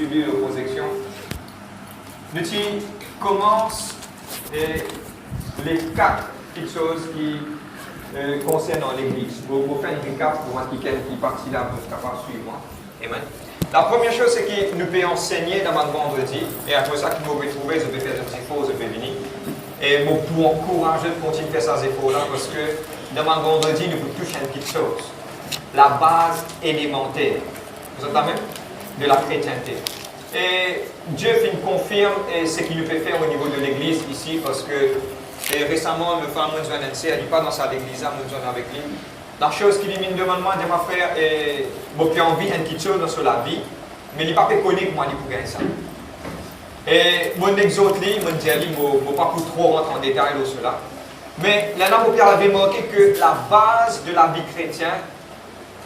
suivi la projection. Nous commençons les 4 petites choses qui concernant l'Église. Vous faire un recap pour moi qui est parti là, vous êtes capable de suivre. Amen. La première chose, c'est que nous pouvons enseigner dans le vendredi, et après ça, que vous retrouvez, je vais faire des efforts, je vais venir. Et vous pouvez encourager de continuer à faire ces efforts-là, parce que dans le vendredi, nous vous touchons une petite chose. La base élémentaire, vous entendez, de la chrétienté. Et Dieu confirme ce qu'il nous peut faire au niveau de l'Église ici, parce que récemment, le frère nous a annoncé, il n'est pas dans sa église, nous sommes avec lui. La chose qu'il me demande, moi, de ma frère, j'ai envie d'une petite chose dans la vie, mais il n'est pas connu pour moi pour gagner ça. Et mon exhorte, je me dis, je ne vais pas trop rentrer en détail dans cela. Mais là, mon père avait remarqué que la base de la vie chrétienne,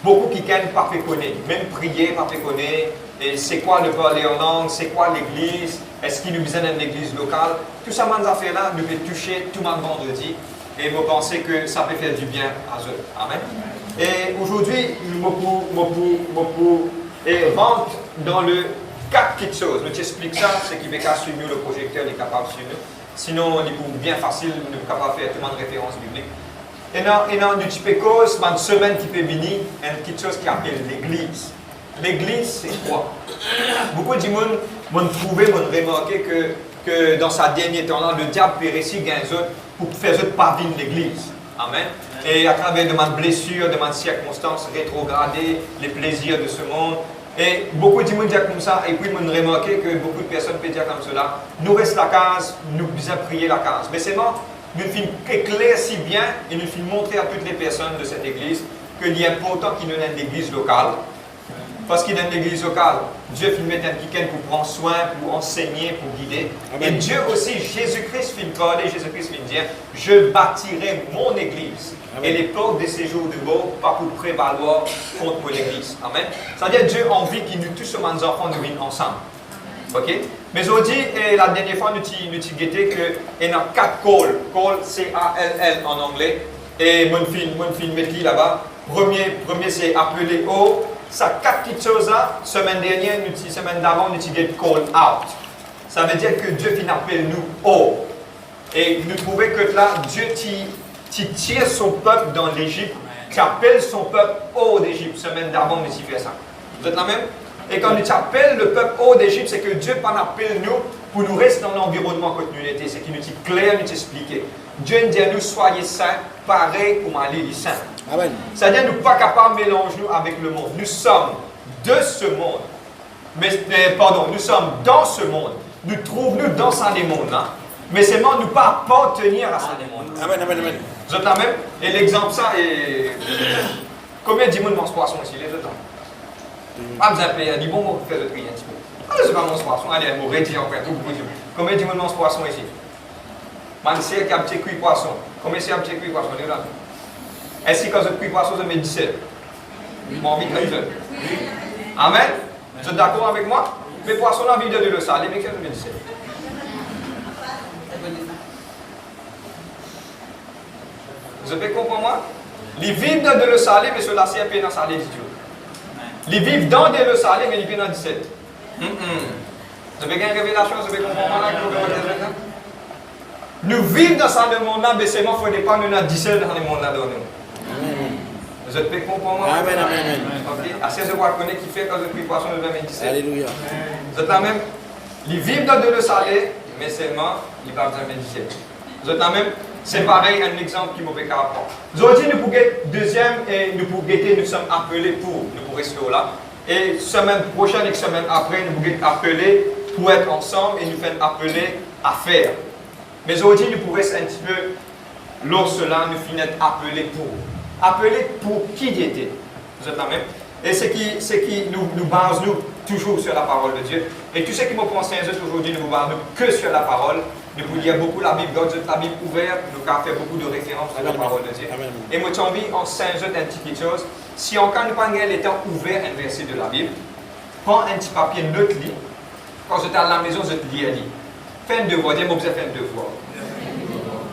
beaucoup qui ne pas connaître, même prier, pas connaître, et c'est quoi le parler en langue, c'est quoi l'église, est-ce qu'il nous besoin d'une église locale, tout ça, ces affaires-là, nous peut toucher tout le monde vendredi. Et je pense que ça peut faire du bien à eux. Amen. Et aujourd'hui, je rentre dans le 4 petites choses. Je t'explique ça, c'est qui veut qu'à suivre le projecteur, il est capable de suivre. Sinon, il est bien facile, nous sommes capables de faire tout le monde référence biblique. Et dans du type cause, une semaine qui peut venir, une petite chose qui appelle l'Église. L'Église, c'est quoi? Beaucoup de monde m'ont trouvé, m'ont remarqué que dans sa dernière temps, le diable peut réussir pour faire pas vivre l'Église. Amen. Et à travers de mes blessures, de mes circonstances rétrogradées, les plaisirs de ce monde. Et beaucoup de monde disent comme ça, et puis m'ont remarqué que beaucoup de personnes peuvent dire comme cela. Nous restons la case, nous devons prier la case. Mais c'est bon, nous films éclairent si bien et nous films montrer à toutes les personnes de cette église qu'il est important qu'il y ait une église locale. Parce qu'il y a une église locale, Dieu filme un week-end pour prendre soin, pour enseigner, pour guider. Amen. Et Dieu aussi, Jésus-Christ filme parler, Jésus-Christ filme dire, je bâtirai mon église. Amen. Et les portes de ces jours de mort, pas pour prévaloir contre mon église. Amen. C'est-à-dire Dieu a envie qu'il nous tous sommes enfants de vivre ensemble. Ok? Mais aujourd'hui, la dernière fois, nous avons guetté qu'il y a 4 calls. Call, C-A-L-L en anglais. Et mon film met là-bas. Premier c'est appeler au. Ça 4 petites choses là, semaine dernière, semaine d'avant, nous avons call out. Ça veut dire que Dieu appelle nous haut. Et nous trouvons que là, Dieu tire son peuple dans l'Égypte, qui appelle son peuple haut d'Égypte. Semaine d'avant, nous avons fait ça. Vous êtes là même? Et quand nous appelle le peuple haut d'Égypte, c'est que Dieu appelle nous pour nous rester dans l'environnement que nous étions. C'est qu'il nous dit clair, nous expliquer. Dieu nous dit à nous, soyez saints, pareil comme aller les saints. Amen. C'est-à-dire nous ne sommes pas capables de mélanger nous avec le monde. Nous sommes de ce monde. Nous sommes dans ce monde. Nous trouvons-nous dans ce monde-là. Mais seulement nous ne pas appartenir à ce monde. Amen, amen, amen. Vous êtes là même? Et l'exemple, ça est. Combien de monde mange poisson ici, les autres? Pas besoin de payer. Il dit bon, on fait le tri un petit peu. Allez, c'est pas mon poisson. Allez, on va retirer après tout. Combien de monde mange poisson ici? Man, c'est un petit cuit poisson. Combien c'est un petit cuit poisson? Est-ce que quand je cuis poisson, je mets 17? Mon envie de dire. Amen? Vous êtes d'accord avec moi? Mes poissons ont envie de le saler, mais qu'est-ce que je mets 17? Vous avez compris moi? Les vivent dans de le saler, mais cela c'est un peu dans salé du tout. Les vivent dans de le saler, mais ils vivent dans 17. Vous avez une révélation, vous avez compris moi? Nous vivons dans ce monde-là, mais seulement il faut dépendre de 17 dans le monde-là. Vous êtes prêts pour moi? Amen, amen. Ok. Assez de voir connaître qui fait quand je prie poisson de 17. Alléluia. Vous êtes là même? Ils vivent dans de le salé, mais seulement ils ne parlent pas de 17. Vous êtes là même? C'est pareil, un exemple qui m'a fait apprendre. Aujourd'hui, nous pouvons deuxième et nous pouvons guetter, nous sommes appelés pour rester là. Et semaine prochaine et semaine après, nous pouvons être appelés pour être ensemble et nous faire appeler à faire. Mais aujourd'hui, nous pouvons rester un petit peu, lorsque-là, nous finissons appelés pour. Appelés pour qui il était. Vous êtes là même? Et ce qui nous base nous toujours sur la parole de Dieu. Et tout ce qui me pense aujourd'hui, nous ne basons que sur la parole. Nous pouvons lire beaucoup la Bible, la Bible ouverte, nous avons fait beaucoup de références à la parole de Dieu. Amen. Et moi, j'ai envie, en Saint-Jean, une petite chose. Si on ne pas les temps ouvert un verset de la Bible, prends un petit papier, note-le. Quand j'étais à la maison, je te lis. Fais un devoir, dis-moi, vous avez fait un devoir.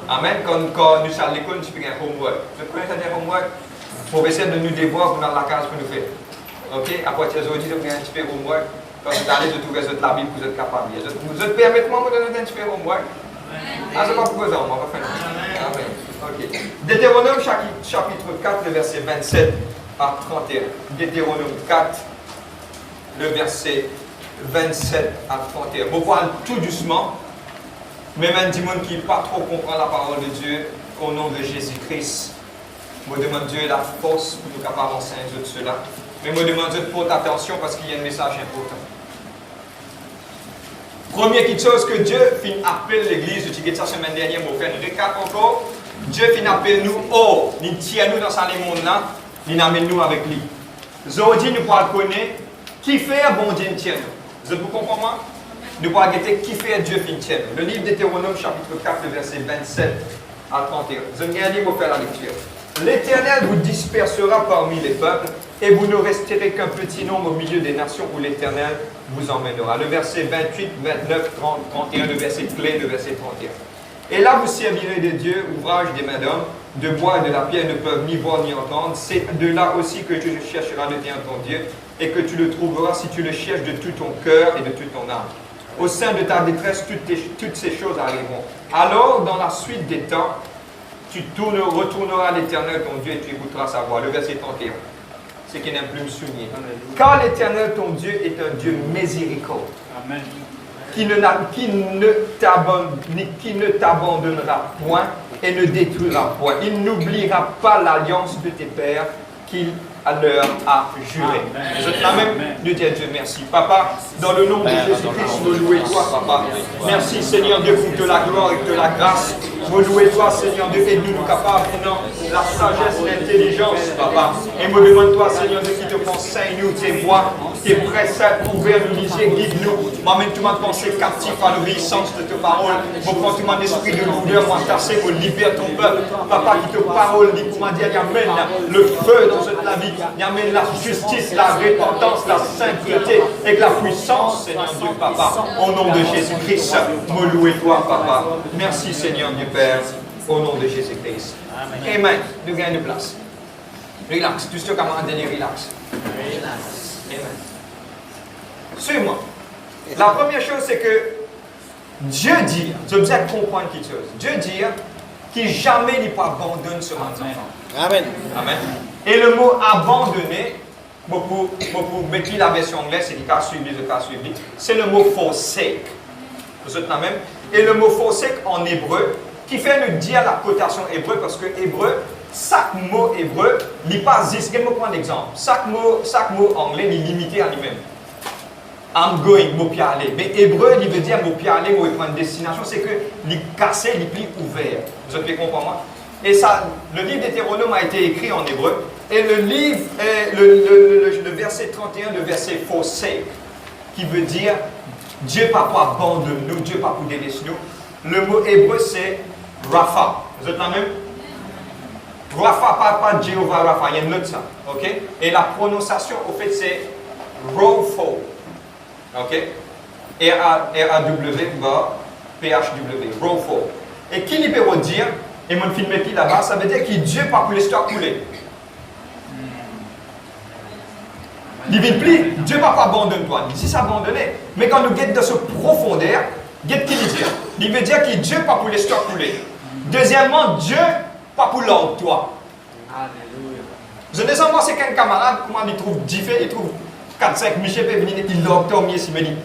Amen. Quand nous sommes à l'école, nous faisons un homework. Vous connaissez un homework? Pour essayer de nous devoir dans la case que nous faisons. Ok? À partir d'aujourd'hui, nous faisons un petit peu de homework. Quand vous allez de trouver la Bible, vous êtes capable. Vous êtes permettez-moi de donner un petit peu au moins. Ah, c'est pas pour vous, on va faire. Amen. Ok. Deutéronome chapitre 4, le verset 27 à 31. Deutéronome 4, le verset 27 à 31. Je parle tout doucement, mais même du monde qui ne pas trop comprend la parole de Dieu, au nom de Jésus-Christ. Je demande Dieu la force pour nous capables d'enseigner de cela. Mais je demande Dieu de porter attention parce qu'il y a un message important. Première chose que Dieu appelle l'Église, je disais ça la semaine dernière, je vais faire un récap encore. Dieu appelle nous, il tient nous dans ce monde-là, il amène nous avec lui. Aujourd'hui, nous pouvons connaître qui fait bon Dieu tient nous. Vous comprenez? Nous pouvons regarder qui fait Dieu tient nous. Le livre d'Hétéronome, chapitre 4, verset 27 à 31. Je vais regarder pour faire la lecture. L'Éternel vous dispersera parmi les peuples et vous ne resterez qu'un petit nombre au milieu des nations où l'Éternel vous emmènera. Le verset 28, 29, 30, 31, le verset clé, le verset 31. Et là vous servirez de Dieu, ouvrage des mains d'hommes, de bois et de la pierre ne peuvent ni voir ni entendre. C'est de là aussi que tu chercheras le tien ton Dieu et que tu le trouveras si tu le cherches de tout ton cœur et de toute ton âme. Au sein de ta détresse, toutes ces choses arriveront. Alors, dans la suite des temps, tu retourneras à l'Éternel ton Dieu et tu écouteras sa voix. Le verset 31. C'est qui n'aime plus me souvenir. Car l'Éternel ton Dieu est un Dieu miséricordieux. Amen. Qui ne t'abandonnera point et ne détruira point. Il n'oubliera pas l'alliance de tes pères qu'il leur a juré. Je t'amène de dire Dieu merci. Papa, dans le nom de Jésus-Christ, nous louons toi, Papa. Merci Seigneur Dieu pour de la gloire et de la grâce. Nous louons toi, Seigneur Dieu, et nous capables, la sagesse, l'intelligence, Papa. Et me demande toi, Seigneur Dieu, qui te enseigne-nous tes voies, tes préceptes, ouvert nous lisez, guide-nous. M'amène tout mon pensée captif à l'obéissance de tes paroles. Me prends tout mon esprit de lourdeur, m'entasser, me libère ton peuple. Papa, qui te parole dit, comment dire, il amène le feu dans la vie. Il amène la justice, la repentance, la sainteté et la puissance, Seigneur Dieu, Papa. Au nom de Jésus-Christ, me louer toi, Papa. Merci, Seigneur Dieu, Père, au nom de Jésus-Christ. Amen. Nous gagnons de place. Relax. Tout ce que comment donner relax. Amen. Suis-moi. La première chose, c'est que Dieu dit, je vous ai comprendre quelque chose. Dieu dit qu'il jamais n'y pas abandonne sur un enfant. Amen. Amen. Et le mot abandonner, pour mettre la version anglaise, c'est le cas suivi, c'est le mot forsake. Vous êtes là même. Et le mot forsake en hébreu, qui fait nous dire la cotation hébreu, parce que hébreu, chaque mot hébreu, il n'est pas juste. Je vais prendre un exemple. Chaque mot anglais est limité à lui-même. I'm going, mot pied aller. Mais hébreu, il veut dire mot pied aller, mot prendre destination, c'est que il cassé, il est ouvert. Vous avez compris moi? Et ça, le livre d'Hétéronome a été écrit en hébreu. Et le livre, le verset 31, le verset forsake, qui veut dire Dieu pas pour abandonner nous, Dieu pas pour délaisser nous. Le mot hébreu c'est Rapha. Vous êtes là même? Rapha, pas Jéhovah Rapha, il y a une autre ça. Ok? Et la prononciation, au fait, c'est Ropho. Ok? R-A-W, P-H-W, Ropho. Et qui il peut dire? Et mon film est là-bas, ça veut dire que Dieu pas pour l'histoire couler. Il ne plus, Dieu ne va pas abandonner toi. Il dit s'abandonner. Mais quand nous guettons dans ce profondeur, guette qui dit? Il veut dire que Dieu pas pour l'histoire couler. Deuxièmement, Dieu pas pour l'ordre toi. Alléluia. Je ne sais pas c'est qu'un camarade, comment il trouve différent, il trouve 4-5 Michel peut venir, il l'ordre mieux s'il me dit.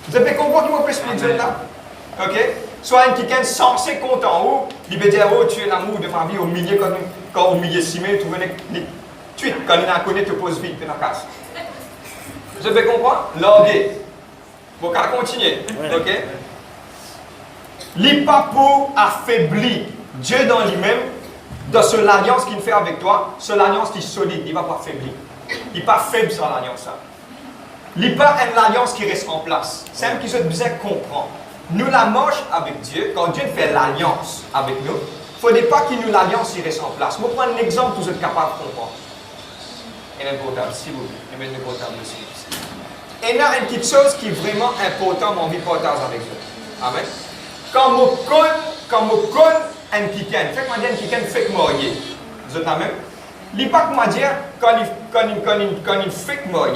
Vous avez compris comment on peut expliquer là? Ok? Soit un quelqu'un censé compte en haut, il veut dire, oh, tu es l'amour de ma vie au milieu, quand au milieu si tu trouves tweet, quand il en connaît, tu poses vite, tu la casse. Vous avez compris? L'ordre. Bon, on va continuer. Ok? Il n'est pas pour affaiblir Dieu dans lui-même, dans cette alliance qu'il fait avec toi, cette alliance qui est solide, il ne va pas affaiblir. Il n'est pas faible sur l'alliance. Il n'est pas une alliance qui reste en place. C'est un qui se besoin comprendre. Nous la marche avec Dieu, quand Dieu fait l'alliance avec nous, il ne faut pas qu'il nous l'alliance reste en place. Je vais prendre un exemple pour vous êtes capable de comprendre. Et l'important, s'il vous plaît, et l'important aussi. Et il y a une petite chose qui est vraiment importante dans mon vie de partage avec vous. Amen. Quand je connais un quelqu'un, fait que je dis un quelqu'un fait marié. Vous êtes la même? Il pas que moi dire, quand il fait que moi,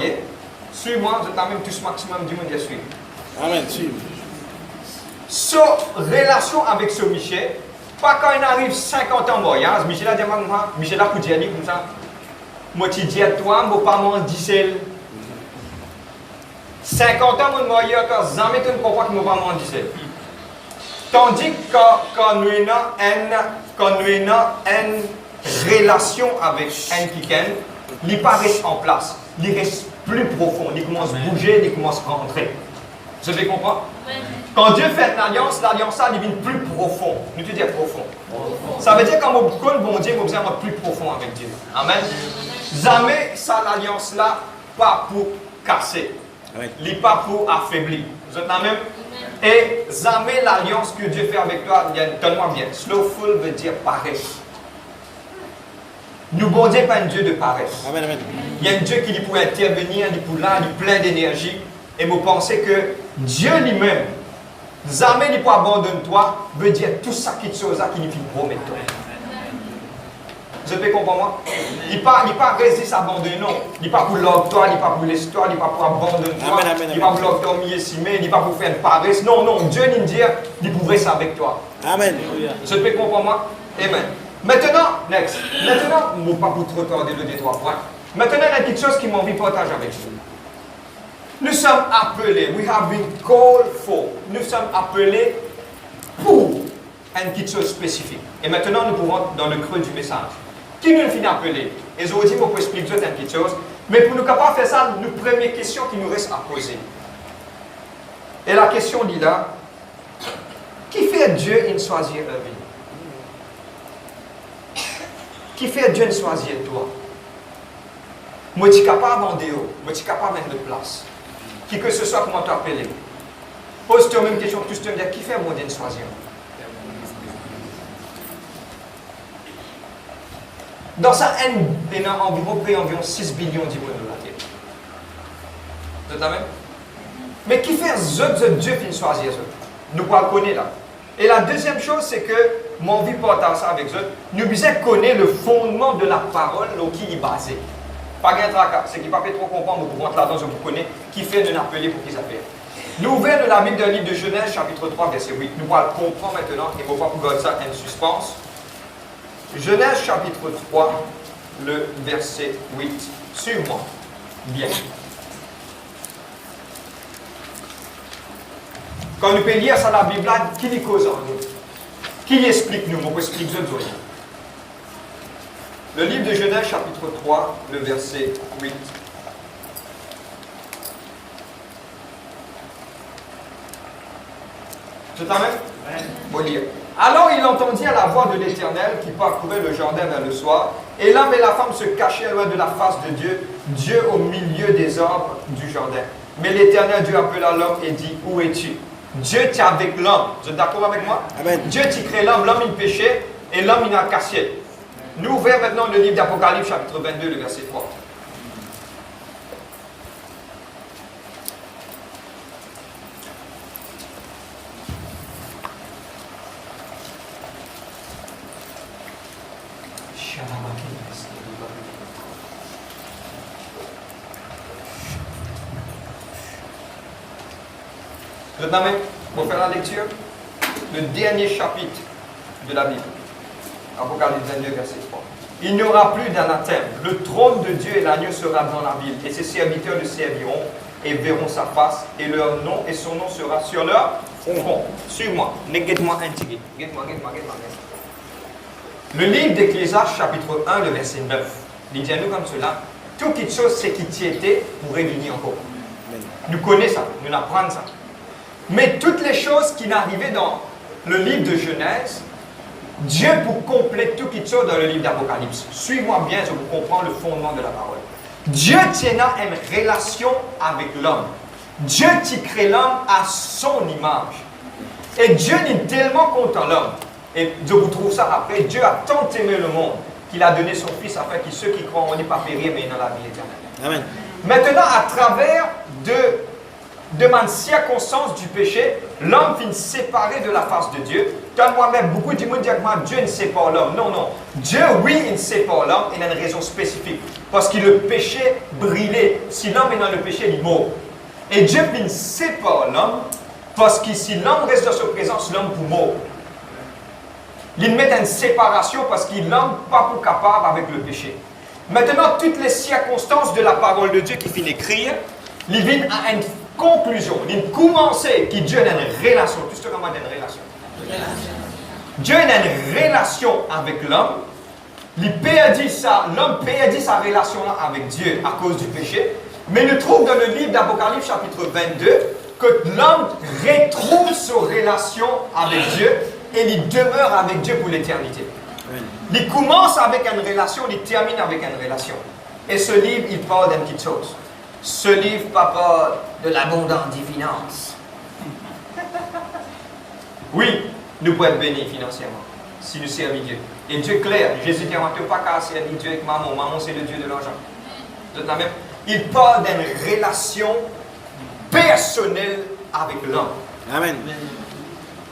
suis-moi, vous êtes quand même tous maximum du monde à suivre. Amen, suivre. So, relation avec ce Michel, pas quand il arrive 50 ans, moi, Michel a dit, Michel a dit comme ça, moi, tu dis à toi, moi, pas m'en dis 50 ans, moi, il y a encore jamais tu ne comprends que moi, pas m'en dis. Tandis que quand nous avons une relation avec un quelqu'un, il pas reste en place, il reste plus profond, il commence à bouger, il commence à rentrer. Vous avez compris? Quand Dieu fait une alliance, l'alliance ça devient plus profond. Nous te dire profond. Ça veut dire quand on connaît bon Dieu, on a besoin d'être plus profond avec Dieu. Amen. Jamais ça l'alliance là pas pour casser, il n'est pas pour affaiblir. Vous êtes la même? Et jamais l'alliance que Dieu fait avec toi, donne-moi bien. Slowful veut dire paresse. Nous, bon Dieu, pas un Dieu de paresse. Amen, amen. Il y a un Dieu qui peut intervenir, il peut là, il est plein d'énergie. Et vous pensez que Dieu lui-même, jamais il peut abandonner toi, veut dire tout ça qui te chose qui nous fait promettre toi. Vous avez compris moi? Il n'est pas résiste à abandonner, non. Il n'est pas pour l'octroi, il n'est pas pour l'histoire, il n'est pas pour abandonner toi. Il n'est pas pour l'octroi il n'est pas pour faire une paresse. Non, non, Dieu nous dit, il pourrait ça avec toi. Amen. Vous avez compris moi? Amen. Maintenant, next. Maintenant, je ne vais pas vous trop tarder le détroit point. Maintenant, il y a quelque chose qui m'a envie de partager avec vous. Nous sommes appelés, we have been called for. Nous sommes appelés pour une petite chose spécifique. Et maintenant, nous pouvons dans le creux du message. Qui nous finit appeler? Et aujourd'hui, je peux expliquer une petite chose. Mais pour nous capables de faire ça, une première question qui nous reste à poser. Et la question dit là, qui fait Dieu une choisir la vie? Qui fait Dieu une choisir toi? Moi, je suis capable de vendre, moi, je suis capable de mettre de place. Qui que ce soit, comment t'appeler? Pose-toi la même question que tu te dis, qui fait mon Dieu une choisir? Dans ça, il y a environ 6 billions de monde dans la Terre. Vous êtes là même? Mais qui fait Dieu qui choisir ça? Nous pouvons le connaître là. Et la deuxième chose, c'est que, mon vie partage ça avec eux, nous devons connaître le fondement de la parole qui est basé. Pas de tracas, c'est qui ne peut pas trop comprendre, vous pouvez là-dedans, je vous connais, qui fait de l'appeler pour qu'ils appellent. Nous ouvrons la Bible d'un livre de Genèse, chapitre 3, verset 8. Nous allons comprendre maintenant, et on va pouvoir ça en suspense. Genèse, chapitre 3, le verset 8. Suivez-moi. Bien. Quand nous pouvons lire ça dans la Bible, qui nous cause en nous? Qui explique nous? On peut expliquer ça. Le livre de Genèse, chapitre 3, le verset 8. Je t'amène? Bon, lire. Alors il entendit à la voix de l'Éternel qui parcourait le jardin vers le soir, et l'homme et la femme se cachaient loin de la face de Dieu, Dieu au milieu des arbres du jardin. Mais l'Éternel Dieu appela l'homme et dit, où es-tu? Dieu est avec l'homme. Vous êtes d'accord avec moi? Amen. Dieu qui crée l'homme, l'homme il péchait, et l'homme il a caché. Nous ouvrons maintenant le livre d'Apocalypse, chapitre 22, le verset 3. Je t'amène pour faire la lecture. Le dernier chapitre de la Bible. Apocalypse 22, verset 3. Il n'y aura plus d'anathème. Le trône de Dieu et l'agneau sera dans la ville, et ses serviteurs le serviront et verront sa face, et leur nom et son nom sera sur leur front. Suis-moi. Guette-moi un petit. Guette-moi. Le livre d'Ecclésiaste, chapitre 1, le verset 9. Il dit à nous comme cela, toute chose, c'est qui t'y était, pourrait venir encore. Nous connaissons ça, nous apprenons ça. Mais toutes les choses qui n'arrivaient dans le livre de Genèse, Dieu pour compléter tout quelque chose dans le livre d'Apocalypse. Suivez-moi bien, je vous comprends le fondement de la parole. Dieu tient une relation avec l'homme. Dieu qui crée l'homme à son image. Et Dieu est tellement content l'homme. Et je vous trouve ça après. Dieu a tant aimé le monde qu'il a donné son Fils afin que ceux qui croient en lui pas périr, mais dans la vie éternelle. Amen. Maintenant, à travers de manière circonstance du péché, l'homme finit séparé de la face de Dieu. Quand moi-même, beaucoup de monde disent que Dieu ne sépare l'homme. Non, non. Dieu, oui, il sépare l'homme, il a une raison spécifique. Parce que le péché brûlait. Si l'homme est dans le péché, il est mort. Et Dieu finit sépare l'homme, parce que si l'homme reste dans sa présence, l'homme peut mort. Il met une séparation parce qu'il l'homme pas pour capable avec le péché. Maintenant, toutes les circonstances de la parole de Dieu qui finit d'écrire, il vient à une conclusion. Il commence que Dieu a une relation. Tout ce comment une relation. Dieu a une relation avec l'homme. L'homme perdit sa relation avec Dieu à cause du péché. Mais nous trouvons dans le livre d'Apocalypse chapitre 22 que l'homme retrouve sa relation avec Dieu et il demeure avec Dieu pour l'éternité. Il commence avec une relation, il termine avec une relation. Et ce livre, il parle d'une petite chose. Ce livre parle de l'abondance des finances. Oui, nous pouvons être bénis financièrement si nous servons Dieu. Et Dieu clair, Jésus dit, on ne peut pas servir Dieu avec maman. Maman, c'est le Dieu de l'argent. Il parle d'une relation personnelle avec l'homme. Amen.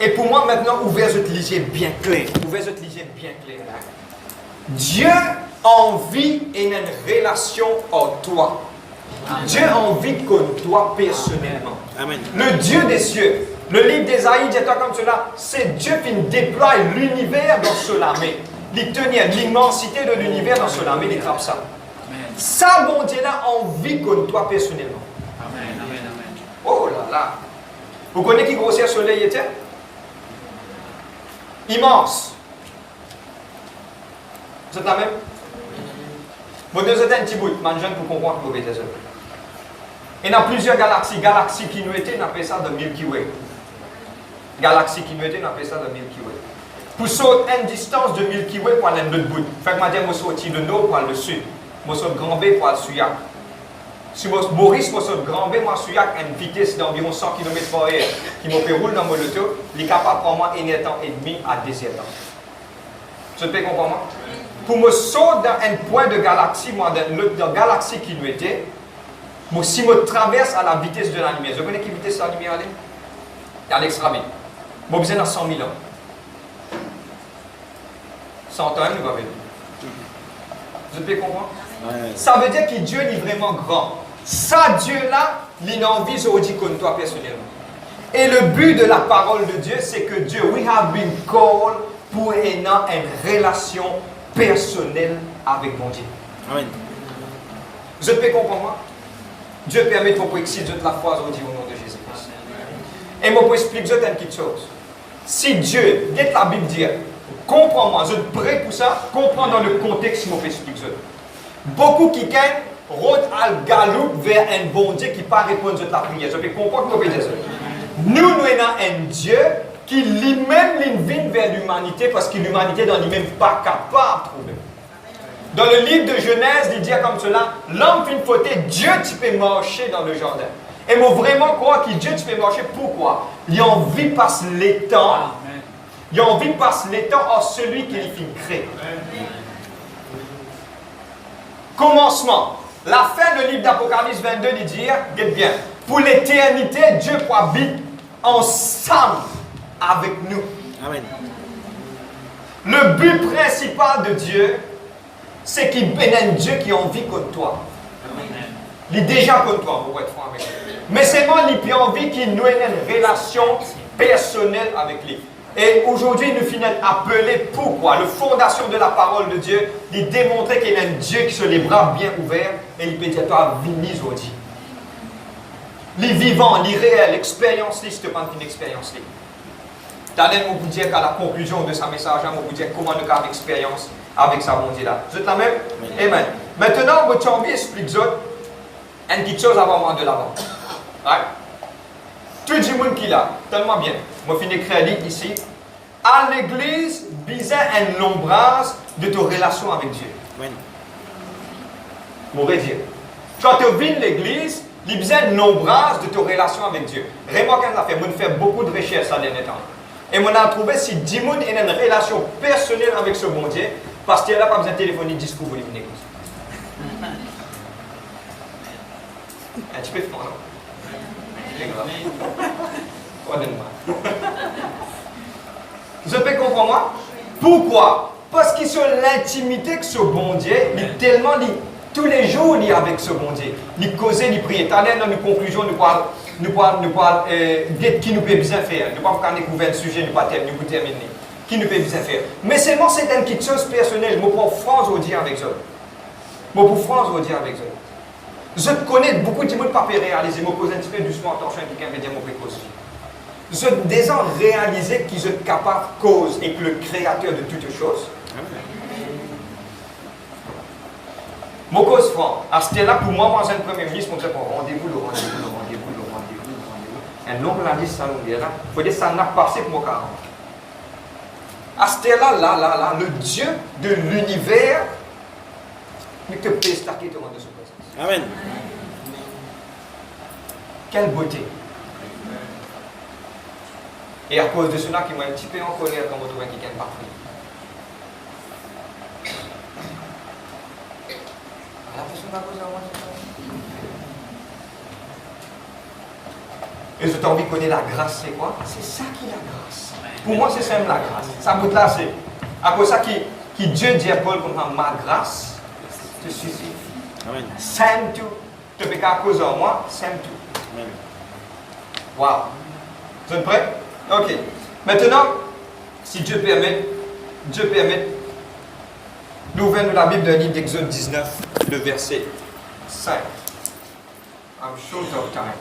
Et pour moi, maintenant, ouvrez votre lisez bien clair. Ouvrez votre lisez bien clair. Dieu a envie et une relation en toi. Amen. Dieu a envie que toi personnellement. Amen. Le Dieu des cieux. Le livre d'Ésaïe dit comme cela. C'est Dieu qui déploie l'univers dans ce lamé. Il tenait l'immensité de l'univers dans ce lamé. Il trappe ça. Ça, bon Dieu a envie que toi personnellement. Amen. Amen. Amen. Oh là là. Vous connaissez qui grossier soleil était? Immense. Vous êtes la même? Vous devez être un petit bout, man jeune pour comprendre que vous êtes désolé. Il y a plusieurs galaxies. Galaxies qui nous étaient, on appelle ça de Milky Way. Galaxies qui nous étaient, on appelle ça de Milky Way. Pour sauter une distance de Milky Way pour aller à l'autre bout. Fait que je suis sorti de nord pour aller le sud. Je suis Grand B pour aller sur Yak. Si Maurice je suis Grand B, moi sur Yak à une vitesse d'environ 100 km/h qui me fait rouler dans mon auto, il est capable pour moi 1 ans et demi à 17 ans. Vous pouvez comprendre moi? Pour me sauter dans un point de galaxie, moi dans l'autre galaxie qui nous était, si je traverse à la vitesse de la lumière, vous connaissez quelle vitesse de la lumière allait? À l'extra vite. Je besoin de 100 000 ans. 100 ans, nous va venir. Vous pouvez comprendre? Ouais. Ça veut dire que Dieu est vraiment grand. Ça, Dieu-là, il a envie de dire comme toi personnellement. Et le but de la parole de Dieu, c'est que Dieu, we have been called pour une relation personnelle avec mon Dieu. Amen. Vous pouvez comprendre moi? Dieu permet de vous expliquer la foi aujourd'hui au nom de Jésus-Christ. Et moi, pour expliquer une petite chose. Si Dieu, dès que la Bible dit, comprends-moi, je suis prêt pour ça, comprends dans le contexte, je m'explique ça. Beaucoup qui rôdent à galop vers un bon Dieu qui ne peut pas répondre à la prière. Je peux comprendre que je veux dire ça. Nous avons un Dieu qui lui-même vient vers l'humanité parce que l'humanité dans lui-même pas capable de trouver. Dans le livre de Genèse, il dit comme cela, l'homme fait une faute, Dieu tu peux marcher dans le jardin. Et moi vraiment croire que Dieu tu peux marcher, pourquoi? Il a envie de passer les temps. Il a envie de passer les temps à celui qui fait créer. Commencement. La fin du livre d'Apocalypse 22 il dit, regarde bien, pour l'éternité, Dieu habite ensemble avec nous. Amen. Le but principal de Dieu, c'est qu'il y a un Dieu qui a envie contre toi. Amen. Il est déjà contre toi, pour être franc avec lui. Mais c'est moi qui a envie qu'il nous ait une relation personnelle avec lui. Et aujourd'hui, nous finissons appeler pourquoi? La fondation de la parole de Dieu, il démontrer qu'il y a un Dieu qui se les bras bien ouverts et il peut dire toi, vini aujourd'hui. Les vivants, les réels, l'expérience, c'est pas une expérience. D'aller vous dire qu'à la conclusion de sa message, vous dire comment nous avons l'expérience avec sa monde-là. Vous êtes la même? Amen. Maintenant, je vais envie d'expliquer une petite chose avant moi de l'avant. Right? Tout le monde qui est là, tellement bien. Je finis crédit ici. À l'église, besoin un nombrage de ta relation avec Dieu. Oui. Je dire. Quand tu viens de l'église, il y a besoin un nombrage de ta relation avec Dieu. Remarquez qu'on a fait, on fait beaucoup de recherches à dernier temps. Et on a trouvé si 10 personnes ont une relation personnelle avec ce bon Dieu, parce qu'il n'a pas besoin de téléphoner, discours pour l'église. Un petit peu fort, non? C'est grave. Pardonne-moi. Vous avez compris moi? Pourquoi? Parce qu'il sur l'intimité que ce bon Dieu, il est tellement, tous les jours, il est avec ce bon Dieu. Il cause, il prie. T'as l'air dans une conclusion, nous parlons qui nous peut bien faire. Nous ne pouvons pas découvrir le sujet, nous ne terminer. Qui nous peut bien faire. Mais seulement c'est une petite chose personnelle. Je pour France au dire avec eux. Je pour France au dire avec eux. Je connais beaucoup de monde pas réaliser. Je pose un petit peu doucement attention à quelqu'un qui veut dire mon précaution. Je déjà réalisé qu'ils sont capables de cause et que le créateur de toutes choses. Mon cause franc. À ce là pour moi, j'ai un premier ministre, on me dit rendez-vous. Un long la liste, ça nous dit là. Il faut dire que ça n'a pas passé pour moi 40. À ce là, le Dieu de l'univers, il te peut stacker te rendre de son présence. Amen. Quelle beauté. Et à cause de cela, qui m'a un petit peu en colère quand on trouve quelqu'un parfait. La personne va causer à moi. Et je t'ai envie de connaître la grâce, c'est quoi? C'est ça qui est la grâce. Pour moi, c'est simple la grâce. Ça peut te lasser. À cause de ça, qui Dieu dit à Paul comme ça, ma grâce te suffit. Amen. Sème tout. Tu fais qu'à cause de moi, sème tout. Amen. Wow. Vous êtes prêts? Ok. Maintenant, si Dieu permet, nous ouvrons la Bible d'un livre d'Exode 19, le verset 5. I'm short of time.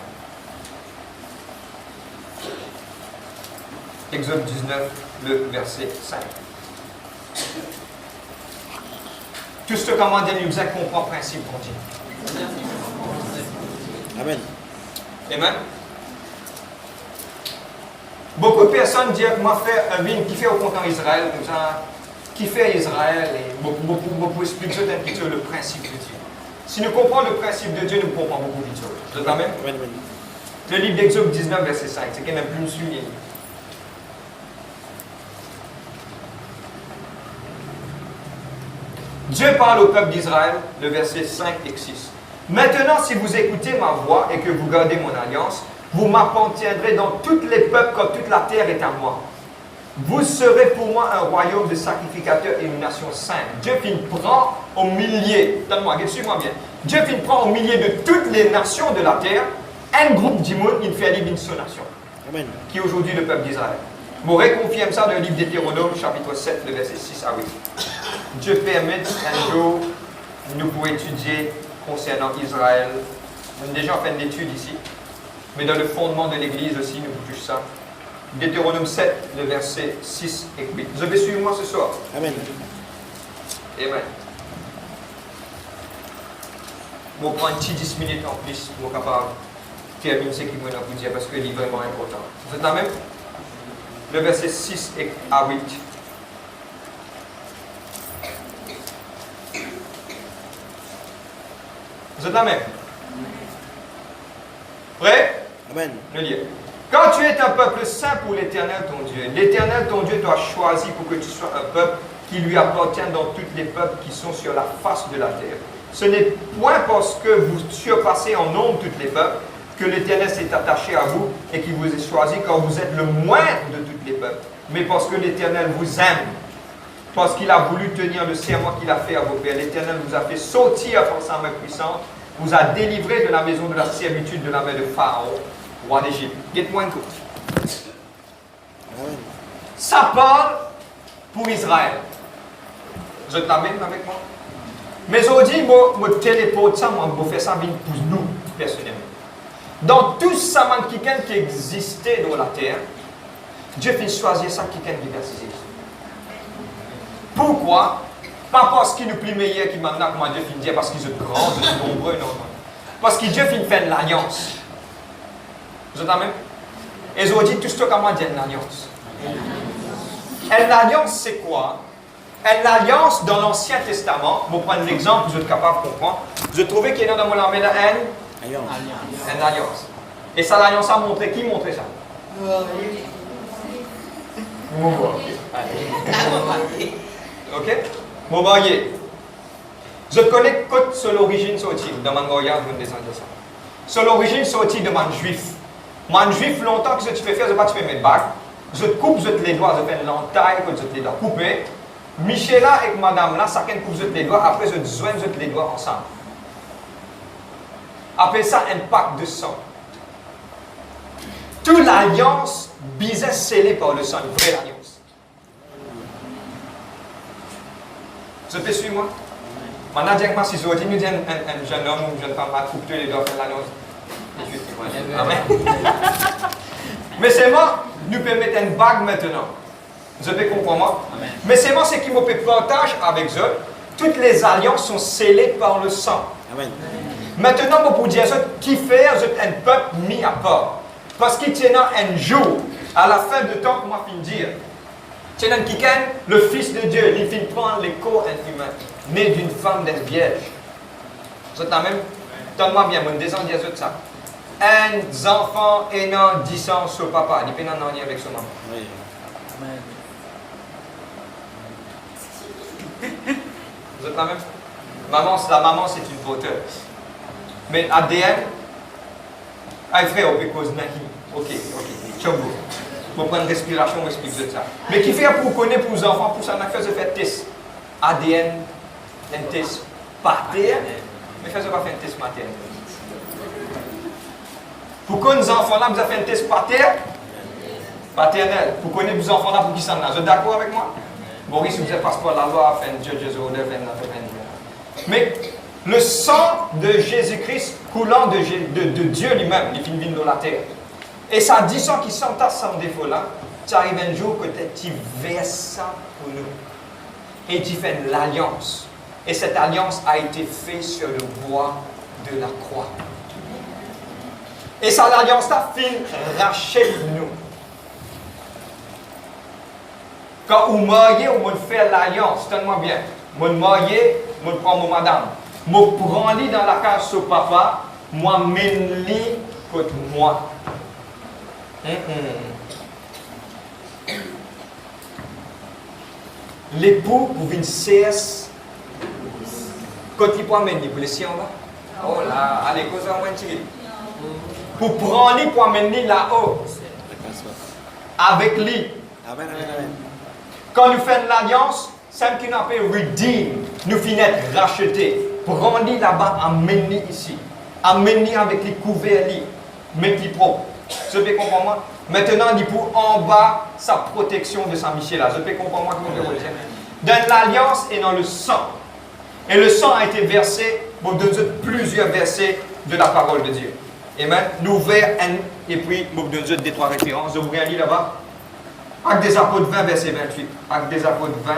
Exode 19, le verset 5. Tout ce que commande nous a comprend le principe continu. Amen. Amen. Beaucoup de personnes disent que moi faire un vin qui fait au compte en Israël, comme ça, qui fait Israël, et beaucoup expliquer sur le principe de Dieu. Si nous comprenons le principe de Dieu, nous comprenons beaucoup de choses. Vous êtes la même? Amen. Le livre d'Exode 19, verset 5, c'est qu'il n'y a plus une souligne. Dieu parle au peuple d'Israël, le verset 5 et 6. Maintenant, si vous écoutez ma voix et que vous gardez mon alliance, vous m'appartiendrez dans tous les peuples quand toute la terre est à moi. Vous serez pour moi un royaume de sacrificateurs et une nation sainte. Dieu prend au milieu, donne-moi, suis-moi bien. Dieu prend au milieu de toutes les nations de la terre un groupe d'immondes, il fait une seule nation. Amen. Qui est aujourd'hui le peuple d'Israël. Vous confirme ça dans le livre d'Hétéronome, chapitre 7, le verset 6 à 8. Dieu permet un jour, nous pouvons étudier concernant Israël. On a déjà fait une étude ici. Mais dans le fondement de l'Église aussi, nous touchons ça. Deutéronome 7, le verset 6 et 8. Vous avez suivi moi ce soir? Amen. Amen. On prend un petit 10 minutes en plus pour capable terminer ce qu'il m'a vous dire parce que c'est vraiment important. Vous êtes là même? Le verset 6 à 8. Vous êtes là même? Prêt? Amen. Le lire. Quand tu es un peuple saint pour l'Éternel ton Dieu, l'Éternel ton Dieu t'a choisi pour que tu sois un peuple qui lui appartient dans tous les peuples qui sont sur la face de la terre. Ce n'est point parce que vous surpassez en nombre tous les peuples que l'Éternel s'est attaché à vous et qu'il vous a choisi quand vous êtes le moindre de tous les peuples, mais parce que l'Éternel vous aime, parce qu'il a voulu tenir le serment qu'il a fait à vos pères. L'Éternel vous a fait sortir par sa main puissante, vous a délivré de la maison de la servitude de la main de Pharaon, roi d'Égypte. Dites-moi une chose. Ça parle pour Israël. Vous êtes la même avec moi? Mais aujourd'hui, je téléporte ça, je fais ça pour nous, personnellement. Dans tout ça, quelqu'un qui existait dans la terre, Dieu fait choisir ça, quelqu'un qui existe. Pourquoi? Pas parce qu'il est plus meilleur qu'il m'a dit, comment Dieu fait dire, parce qu'ils sont grands, ils sont nombreux, non. Parce que Dieu fait l'alliance. Vous êtes la même? Et aujourd'hui, tout ce que moi dit une alliance. Et l'alliance, c'est quoi? Et l'alliance dans l'Ancien Testament, je vais prendre l'exemple, vous êtes capable de comprendre. Je trouvais qu'il y a dans mon armée une alliance. Et ça, l'alliance a montré. Qui montrait ça? Ok? Mon voyez. Je connais que sur l'origine sortie de mon voyage, je me descends de ça. Sur l'origine sortie de mon juif. Moi, un juif, longtemps, que tu peux faire, je ne pas tu peux mettre bague. Je te coupe, je te les doigts, je fais une l'entaille, je te les doigts coupés. Michela et madame là, chacun coupe je te les doigts, après je te joins je te les doigts ensemble. Appelle ça un pacte de sang. Toute l'alliance bisait scellée par le sang, une vraie alliance. Je te suis, moi? Maintenant, directement, si je dis, nous dit un jeune homme ou une jeune femme à couper les doigts, faire l'alliance. Amen. Mais c'est moi, nous pouvons mettre une bague maintenant. Je peux comprendre moi. Amen. Mais c'est moi, ce qui me peut partager avec eux. Toutes les alliances sont scellées par le sang. Amen. Maintenant, je peux dire qui fait un peuple mis à part. Parce qu'il tient un jour, à la fin du temps, comment fin dire, tient un kiken, le Fils de Dieu, il finit prendre les corps humains, né d'une femme d'une vierge. Vous êtes la même? Donne-moi bien, mon descend dire ça. Un enfant ayant 10 ans sur papa, il peut en aller avec son maman. Oui. Vous êtes la même? La maman, c'est une voteuse. Mais ADN, frère, on peut cause nahi. Ok. Tchongo. Pour prendre respiration, on explique de ça. Mais qui fait pour connaître pour les enfants, pour ça, on a fait un test. ADN, un test pater, mais fait pas faire un test maternel. Pour que les enfants là, vous avez fait un test paternel. Pour connaître les enfants là, pour qui s'en a. Vous êtes d'accord avec moi? Boris, vous avez passeport la loi, fait un judges order, fait un. Mais le sang de Jésus-Christ coulant de Dieu lui-même, il finit dans la terre. Et ça dit ça qui s'entasse sans défaut là, tu arrives un jour que tu verses ça pour nous. Et tu fais l'alliance. Et cette alliance a été faite sur le bois de la croix. Et ça, l'alliance-là, rachète nous. Quand vous mariez, vous faites l'alliance, tenez-moi bien. Vous mariez, vous prenez mon madame. Vous prenez dans la case sur papa, moi mène-li contre moi. L'époux pour une cesse. Quand il peut amener pour les siens là. Oh là, allez, cause à moi pour prendre lui pour amener là-haut. Avec lui. Amen. Quand nous faisons l'alliance, c'est qui nous appelle redeem. Nous finissons racheter. Prendre lui là-bas, amener ici. Amener avec les couverts, mettre les propres. Je peux comprendre moi? Maintenant, il pour en bas sa protection de Saint-Michel là. Je peux comprendre moi comment vous dire. Dans l'alliance et dans le sang. Et le sang a été versé pour donner plusieurs versets de la parole de Dieu. Amen. Nous ouvrons et puis nous donner des trois références. Je vous relis là-bas. Actes des Apôtres 20, verset 28. Actes des Apôtres 20.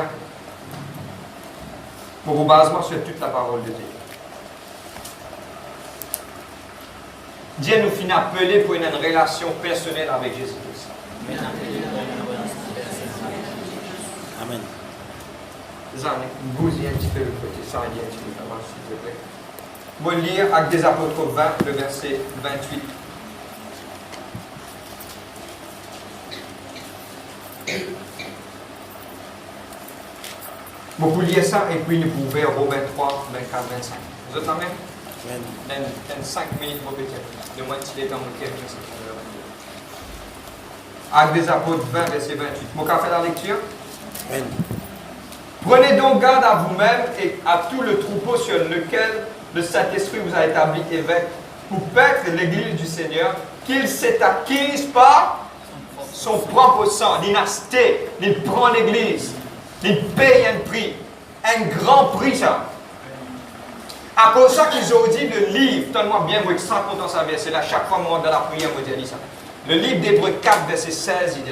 Pour vous baser sur toute la parole de Dieu. Dieu nous finit appeler pour une relation personnelle avec Jésus-Christ. Amen. Bousez un petit peu le côté, ça un petit peu avant, s'il vous plaît. Vous lire Actes des Apôtres 20, le verset 28. Vous pouvez lire ça et puis vous pouvez Romains 3, 24, 25. Vous êtes la même? En 5 minutes, vous pouvez de moins qu'il est dans le cœur. Actes des Apôtres 20, verset 28. Vous pouvez faire la lecture? Amen. Prenez donc garde à vous-même et à tout le troupeau sur lequel le Saint-Esprit vous a établi évêque pour paître l'église du Seigneur, qu'il s'est acquise par son propre sang. Dynasté, il prend l'église, il paye un prix, un grand prix ça. À cause de ça qu'ils ont dit le livre, donne-moi bien, vous êtes sans content ça verset là, chaque fois moment dans la prière, vous dit ça. Le livre d'Hébreux 4, verset 16, il dit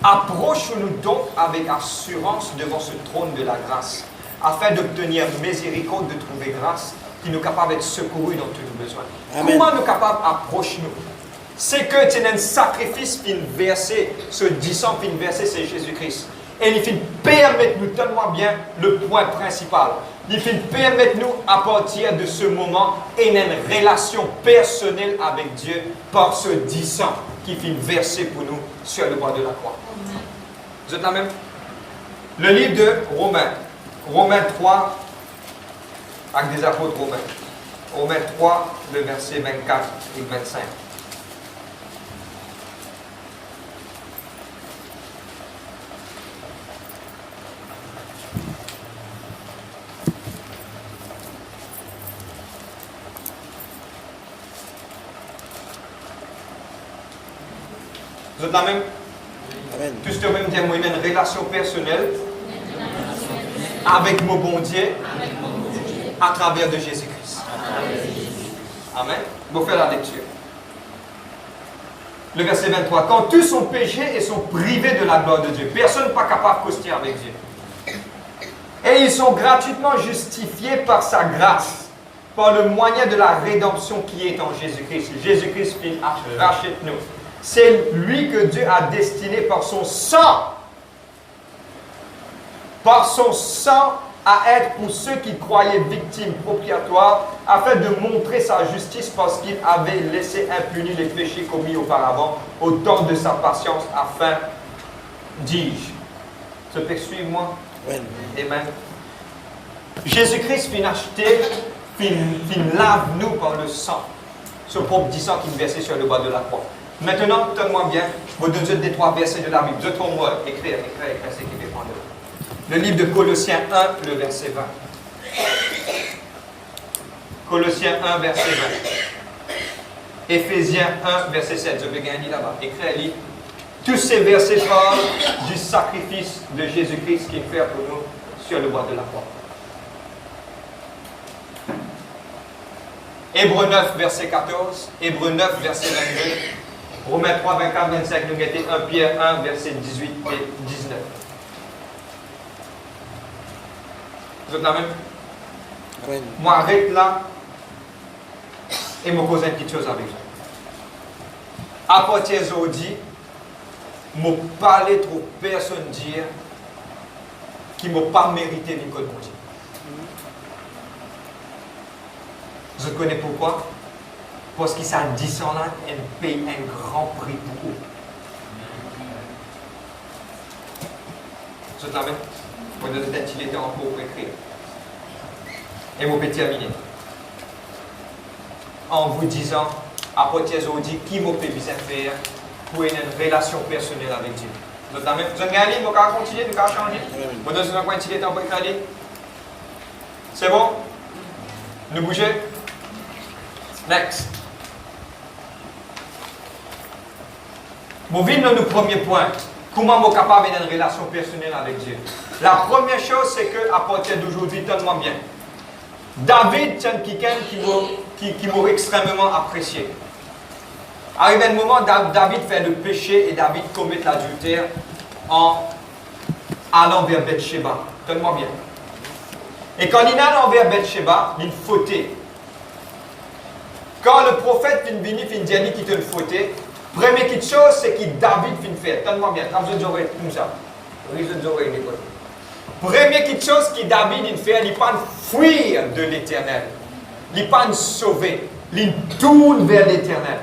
approchons-nous donc avec assurance devant ce trône de la grâce, afin d'obtenir miséricorde, de trouver grâce, qui nous capable d'être secourus dans tous nos besoins. Amen. Comment nous capables d'approcher-nous? C'est que tu as un sacrifice qui est versé, ce 10 ans qui est versé, c'est Jésus-Christ. Et il fait permettre nous, donne-moi bien le point principal. Il fait permettre nous, à partir de ce moment, une relation personnelle avec Dieu par ce 10 ans qui fait versé pour nous sur le bois de la croix. Vous êtes là même? Le livre de Romains. Romains 3, Actes des Apôtres Romains. Romains 3, le verset 24 et 25. Vous êtes là même? Amen. Tous de même dire, moi, une relation personnelle avec mon bon Dieu à travers de Jésus-Christ. Amen. Vous faites la lecture. Le verset 23. Quand tous sont péchés et sont privés de la gloire de Dieu, personne n'est pas capable de coster avec Dieu. Et ils sont gratuitement justifiés par sa grâce, par le moyen de la rédemption qui est en Jésus-Christ. Jésus-Christ rachète-nous. C'est lui que Dieu a destiné par son sang à être pour ceux qui croyaient victimes propitiatoires, afin de montrer sa justice parce qu'il avait laissé impunis les péchés commis auparavant, au temps de sa patience, afin, dis-je. Ce texte, suive-moi. Amen. Jésus-Christ finit acheter, lave nous par le sang, ce propre du sang qui est versé sur le bas de la croix. Maintenant, tenez-moi bien, je vous donne des 3 versets de la Bible. Deux, 3 mots, écrire, c'est qui dépend de vous. Le livre de Colossiens 1, le verset 20. Colossiens 1, verset 20. Éphésiens 1, verset 7. Je vais gagner là-bas. Écris-les. Tous ces versets parlent du sacrifice de Jésus-Christ qui est fait pour nous sur le bois de la croix. Hébreux 9, verset 14. Hébreux 9, verset 22. Romains 3, 24, 25. Nous mettons 1 Pierre 1, verset 18 et 19. Vous êtes là même? Amen. Moi, arrête là et me cause une petite chose avec vous. À partir d'aujourd'hui, je ne parle trop personne dire qui ne m'a pas mérité une code mon Dieu. Je connais pourquoi? Parce que ça dit ça là, elle paye un grand prix pour eux. Vous êtes là même? Moi, de tête, il était en cours pour écrire. Et vous pouvez terminer. En vous disant, à partir d'aujourd'hui, qui vous peut bien faire pour une relation personnelle avec Dieu. Vous êtes là même? Vous avez gagné, vous pouvez continuer, vous pouvez changer. Vous avez un point il est en pour écrire. C'est bon? Nous bougez? Next. Vous venez dans le premier point. Comment je suis capable d'avoir une relation personnelle avec Dieu? La première chose, c'est qu'à partir d'aujourd'hui, tenez-moi bien. David, c'est quelqu'un qui m'a extrêmement apprécié. Arrivé un moment, David fait le péché et David commet l'adultère en allant vers Bathsheba. Tenez-moi bien. Et quand il allait vers Bathsheba, il fautait. Quand le prophète vient venir, il dit qu'il te le fautait. Première chose, c'est que David vient faire. Tenez-moi bien, quand vous aurez comme ça. Première chose que David vient faire, il ne pas fuir de l'Éternel. Il ne pas sauver. Il tourne vers l'Éternel.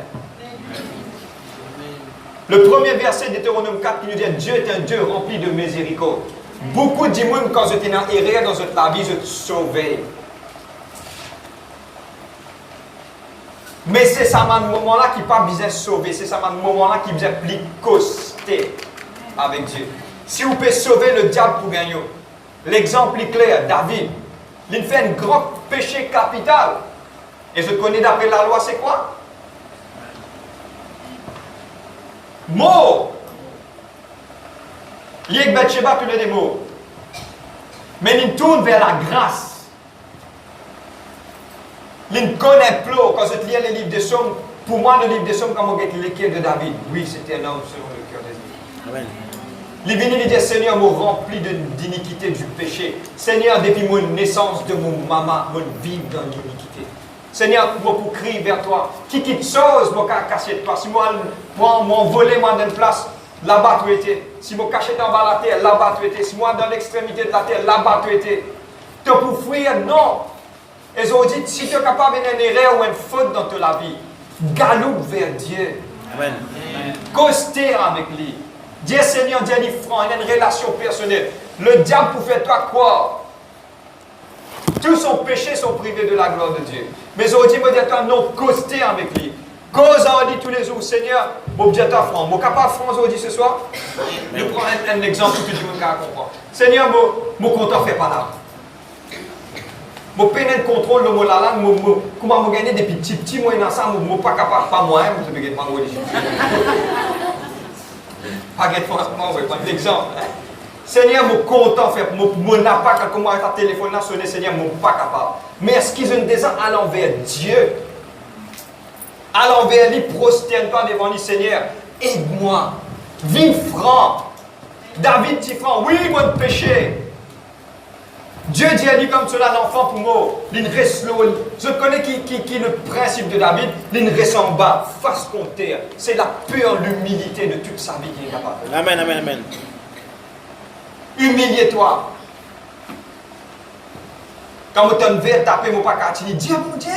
Le premier verset de Deutéronome 4 qui nous dit Dieu est un Dieu rempli de miséricorde. Beaucoup de monde, quand je étais dans l'erreur dans votre vie, je te sauvais. Mais c'est ça moment-là qui n'est pas besoin de sauver. C'est ça moment-là qui besoin de plus coster avec Dieu. Si vous pouvez sauver le diable pour gagner. L'exemple est clair, David. Il fait un grand péché capital. Et je connais d'après la loi, c'est quoi? Mort. Il y a Bathsheba, tu l'as des mots. Mais il tourne vers la grâce. Il connaît plus. Quand je lis le livre des Psaumes, pour moi, le livre des Psaumes, comme on dit l'écriture de David, oui, c'était un homme selon le cœur des hommes. Amen. Il vient lui dire Seigneur, me rempli d'iniquité du péché. Seigneur, depuis mon naissance de mon maman, mon vie dans l'iniquité. Seigneur, moi pour crier vers toi. Qui quitte chose, moi caché de toi. Si moi volé, moi dans une place, là-bas tu étais. Si moi caché en bas de la terre, là-bas tu étais. Si moi dans l'extrémité de la terre, là-bas tu étais. Tu pour fuir, non. Et ils ont dit, si tu es capable d'une erreur ou une faute dans ta vie, galope vers Dieu. Amen. Coster avec lui. Dis Seigneur, dis franc, il y a une relation personnelle. Le diable pour faire toi quoi? Tous son péché sont privés de la gloire de Dieu. Mais aujourd'hui, je dis toi non, coster avec lui. Cause en dit tous les jours, Seigneur, je dis toi franc. Je suis capable franc aujourd'hui ce soir? Je prends un exemple que tout le monde comprend. Seigneur, je suis content de faire pas là. Je peine le contrôle de la langue, comment je gagne des petits mots ensemble, je ne suis pas capable, pas moi, je ne suis pas religieux. Pas de franchement, on va prendre l'exemple. Seigneur, je suis content de faire. Je n'ai pas quand comment ta téléphone a sonné, Seigneur, je ne suis pas capable. Mais est-ce qu'ils ont des à l'envers Dieu? À l'envers lui, prosterne-toi devant lui, Seigneur, aide-moi. Vive franc. David dit franc, oui, moi de péché. Dieu dit à lui comme cela, l'enfant pour moi, il reste là. Je connais qui est le principe de David, il reste en bas, face contre terre. C'est la pure l'humilité de toute sa vie qu'il est capable de faire. Amen, amen, amen. Humilie-toi. Quand tu as un taper mon pas tu dis Dieu mon Dieu.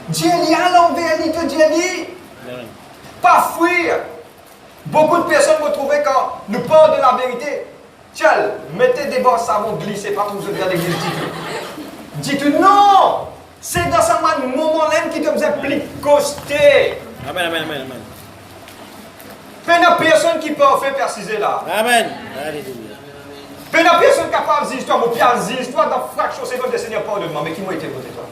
Dieu est à l'envers, il te dit. Pas fuir. Beaucoup de personnes vont trouver quand nous parlons de la vérité. Tiens, mettez des bords savon glissez pas pour vous dire l'église. Dites non. C'est dans ce moment-là qui te implique coster. Amen, amen, amen, amen. Il n'y a personne qui peut faire préciser là. Amen. Alléluia. Il n'y a personne capable de dire histoire, mon père dit histoire dans fraction seconde, le Seigneur pardonne-moi. Mais qui m'a été voté toi?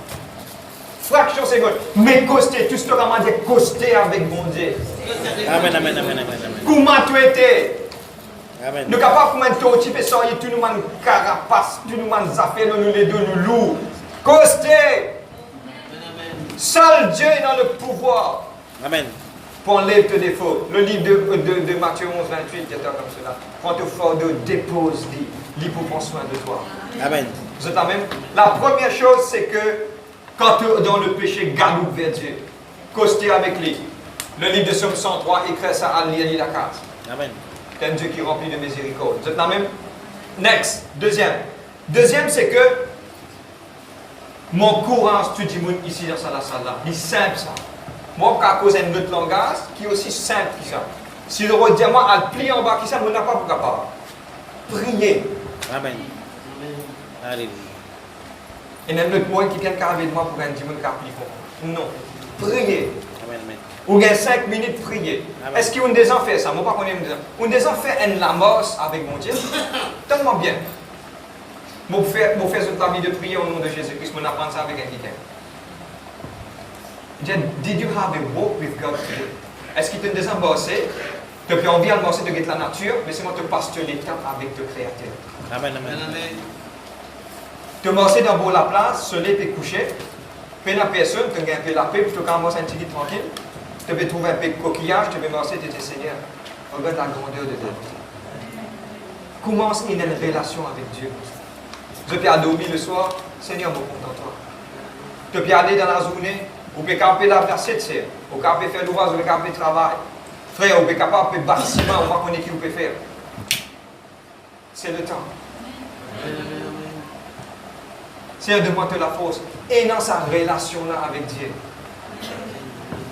Fraction seconde. Mais coster, tout ce que tu as dit, coster avec mon Dieu. Amen, amen, amen, amen, amen. Comment tu étais? Amen. Nous sommes capables de faire un petit peu sortir, tout nous man carapace, tout nous man affaires, nous les deux, nous lourds. Coster. Seul Dieu est dans le pouvoir. Amen. Pour enlever tes défauts. Le livre de Matthieu 11, 28, qui est comme cela. Prends ton fardeau, dépose-lui. Lui pour prendre soin de toi. Amen. Vous êtes la même? La première chose, c'est que quand tu es dans le péché, garde vers Dieu. Coster avec lui. Le livre de Somme 103, écrit ça à lire la carte. Amen. C'est un Dieu qui est rempli de miséricorde. Vous êtes la même? Next. Deuxième. Deuxième, c'est que mon courant studie ici dans la salle là. Il est simple ça. Moi, à cause d'un autre langage qui est aussi simple que ça. Si le roi dit à moi, à plier en bas, qui ça, on n'a pas pour capable. Prier. Amen. Alléluia. Il y a un autre mot qui vient avec moi pour un dimanche qui plier. Non. Prier. Amen, amen. Ou bien 5 minutes prier. Est-ce qu'il y a des gens fait ça? Moi, pas qu'on aime dire. On des gens fait un lamos avec mon Dieu. Tellement bien. Moi, faire une famille de prier au nom de Jésus-Christ, on apprend ça avec un guitar. Did you have a walk with God today? Est-ce qu'il te désembossé? Tu as envie d'embrasser de la nature, mais c'est moi te passe l'étape avec le Créateur. Amen, amen. Tu as embrassé dans la place, se lever et coucher. Puis la personne, tu as un peu la paix, puis tu as embrassé un petit peu tranquille. Tu peux trouver un peu de coquillage, tu peux embrasser tes Seigneur. Regarde la grandeur de Dieu. Commence une relation avec Dieu. Je peux dormir le soir, Seigneur, me content toi. Tu peux aller dans la journée. Vous pouvez camper la verset, vous pouvez faire l'ouvrage, vous pouvez travail. Frère, vous pouvez capable de bâtiment, on va connaître qui vous pouvez faire. C'est le temps. Seigneur, demande la force. Et dans sa relation là avec Dieu.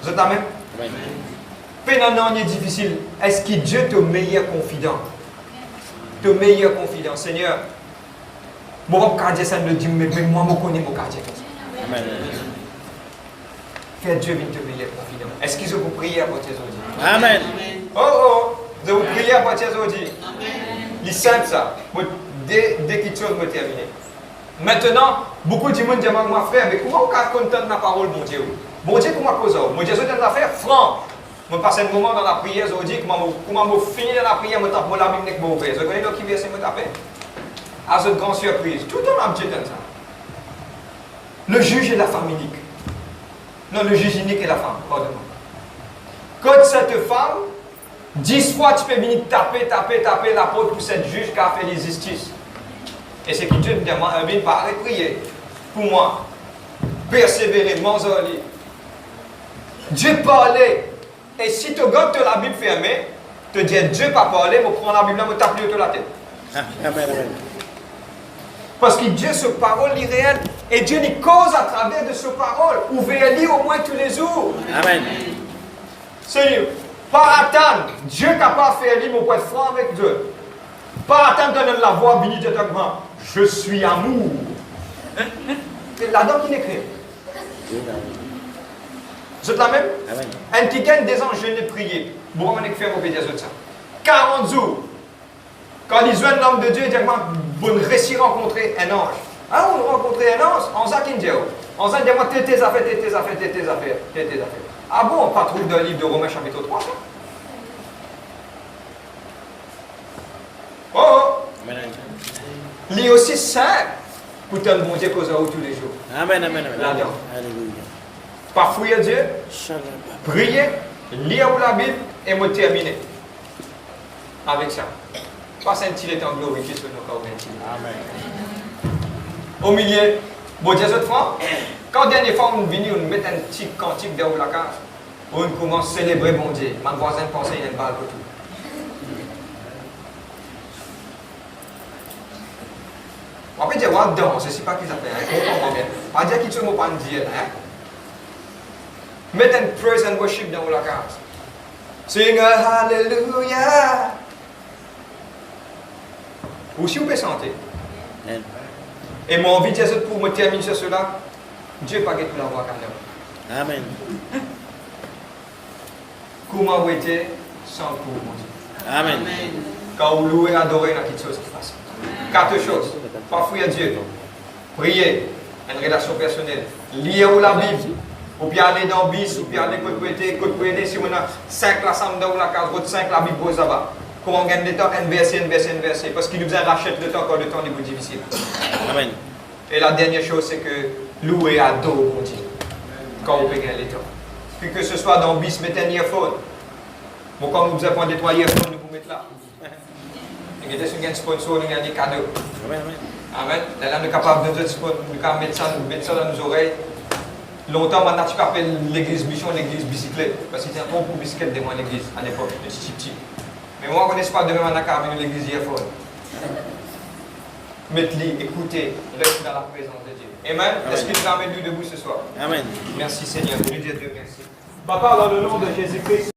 Vous êtes même? Pénanant est difficile. Est-ce que Dieu te meilleur confident? Te meilleur confident. Seigneur, mon quartier, ça me dit, mais moi, je connais mon quartier. Amen. Que Dieu vienne te meilleur confident. Est-ce qu'ils ont prié à partir d'aujourd'hui? Amen. Oh, vous priez à partir d'aujourd'hui. Il est simple ça. Dès qu'il chose me terminer. Maintenant, beaucoup de gens disent, moi frère, mais comment on peut contenter la parole, mon Dieu? Mon Dieu, comment cause ça? Mon Dieu, c'est une affaire franc. Je passe un moment dans la prière, je dis, comment je finis dans la prière, je tape la Bible avec mon frère. Vous connaissez qui verset me taper? À cette grande surprise. Tout le temps, je dis ça. Le juge est la femme unique. Non, le juge unique est la femme, pardon-moi. Quand cette femme, 10 fois tu peux venir taper la porte pour cette juge qui a fait les justices. Et c'est que Dieu me demande, il va prier pour moi. Persévérer, m'enzoler. Dieu parlait. Et si tu regardes la Bible fermée, tu dis Dieu pas parlé, je prends la Bible et je tape sur la tête. Amen, amen. Parce que Dieu, sa parole est réelle. Et Dieu nous cause à travers de sa parole. Ouvrez-les au moins tous les jours. Amen. Seigneur, pas attendre. Dieu est capable de faire lire mon point franc avec Dieu. Pas attendre de la voix bénie de ton grand. Je suis amour. C'est là-dedans qu'il écrit. Vous êtes la même? Amen. Un qui gagne des ans, je n'ai prié. Bon, on est fait vos pédias de ça. 40 jours. Quand ils ont l'homme de Dieu, ils disent, vous réussissez à rencontrer un ange. Ah, on rencontrait un ange, on sait qu'il dit, on sait dire, tes affaires. Ah bon, on pas trouve dans le livre de Romains chapitre 3, ça? Oh, Amen. il est aussi simple pour te bon Dieu cause tous les jours. Amen. Amen. Là-dedans. Alléluia. Parfois, Dieu, Shalom. prier, lire la Bible et me terminer avec ça. Pas un petit temps glorifié sur nos corps. Amen. Au milieu, bon Dieu, cette fois, quand dernière fois on vient, on met un petit cantique derrière la case, on commence à célébrer bon Dieu. Ma voisine pensait qu'il y a une balle pour tout. On peut dire, on danse, je ne sais pas qui ça fait, hein, comprends bien. On dire qu'il ne pas dire, hein. Mettez un praise and worship dans la case. Sing a hallelujah. Ou si vous pouvez chanter. Amen. Et mon envie de dire pour me terminer sur cela, Dieu n'a pas gagné la voix quand même. Amen. Comment vous êtes sans le pour mon Dieu. Amen. Quand vous louez et adorez, il y a quelque chose qui passe. 4 choses. Parfois, à Dieu. Prier, une relation personnelle. Lire la Bible. Ou bien aller dans le bis, ou bien aller côté, si on a 5 la somme dans la case, votre 5 la Bible pose là-bas. Comment on gagne le temps, un verset. Parce qu'il nous rachète le temps quand le temps est plus difficile. Amen. Et la dernière chose, c'est que louer et adorer mon Dieu. Quand vous payez le temps. Puis que ce soit dans le bis, mettez un earphone. Bon, quand nous avons des 3 earphones, nous vous mettons là. Et mettez sur un sponsor, nous avons des cadeaux. Amen. Amen. Là, nous sommes capables de mettre ça dans nos oreilles. Longtemps, maintenant, tu appelles l'église mission, l'église bicyclette. Parce que c'était un bon pour bicyclette de moi, l'église, à l'époque, de petit. Mais moi, on ne connaît pas demain, on a qu'à venir l'église earphone. Mettez-les, écoutez, restez dans la présence de Dieu. Amen. Est-ce qu'il nous amène debout ce soir? Amen. Merci Seigneur. Dieu merci. Papa, dans le nom de Jésus-Christ.